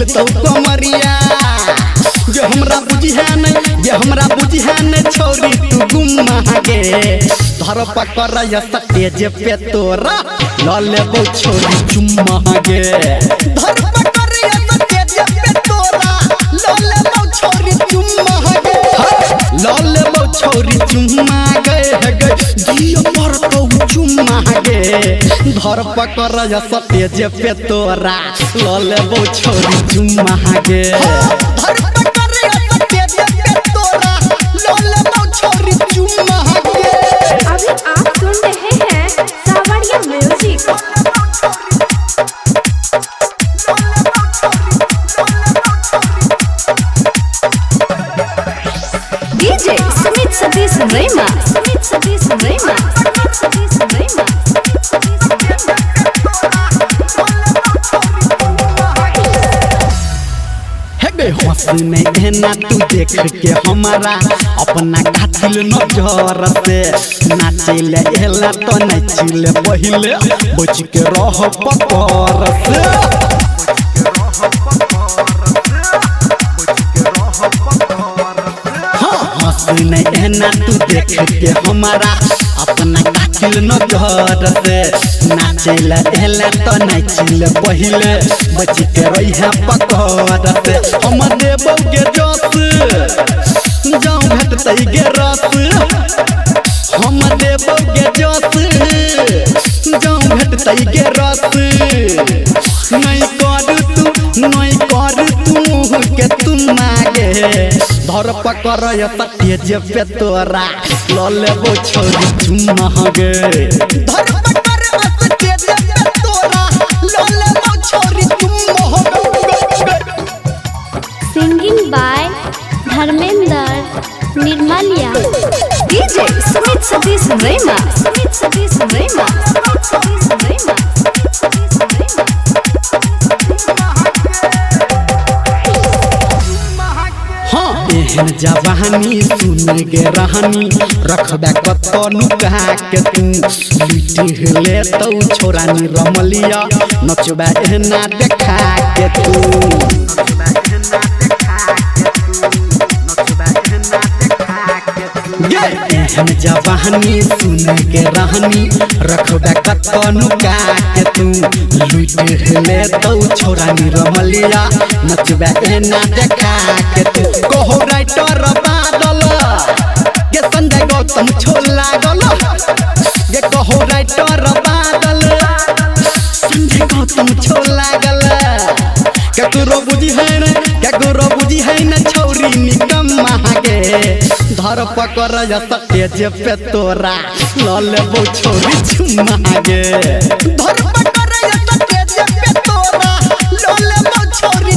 हिल तो कमरिया ये हमरा बुझिया नहीं ये हमरा बुझिया नहीं छोरी तू गुम्मा गे धर पकड़ या स्टेज पे तोरा लले बो छोरी चुम्मा गे धर पकड़ या स्टेज पे तोरा लले बो छोरी चुम्मा गे लले बो छोरी चुम्मा गे दिया पर तो चुम्मा गे धर पकड़ या स्टेज पे तोरा लले बो छोरी चुम्मा गे धर पकड़ या स्टेज पे तोरा लले बो छोरी चुम्मा गे। अभी आप सुन रहे हैं सावरिया म्यूजिक। डीजे सुमित सतीश रैमा हंसने एना तू देख के हमारा अपना कातिल नजर से नाचेले एला तो नाचिले पहिले बच के रह पकड़ से हंसने एना तू देख के हमारा अपना कातिल नजर से नाचेले एला तो नाचिले पहिले बच के रह पकड़ से हम देबो गे जस जाऊं भेटतै गे रस हम देबो गे जस जाऊं भेटतै गे रस नहीं कर तू के तुम मागे धर पकड़ या स्टेज पे तोरा लले बो छोरी चुम्मा गे धर पकड़ या स्टेज पे तोरा लले बो छोरी चुम्मा गे। Singing by Dharmendra Nirmaliya. DJ Sumit Satish रैमा एहन जवानी सुन गे रहनी रखबे कतो नुका के तू लुटी ले तो छोरा नी रमलिया नचबे एहना देखा के तू एहन जवानी सुन के रहनी रखबे कतो नुका के तू लुटी ले तो छोरा नी रमलिया नचबे एहना देखा के तू कहो राइटर बादल ये संजय गौतम छोला गल ये कहो राइटर बादल संजय गौतम छोला गल केकरो बुझी है न छौरी निकम्मा गे धर पकड़ या स्टेज पे तोरा लले बो छोरी चुम्मा गे धर पकड़ या स्टेज पे तोरा लले बो छोरी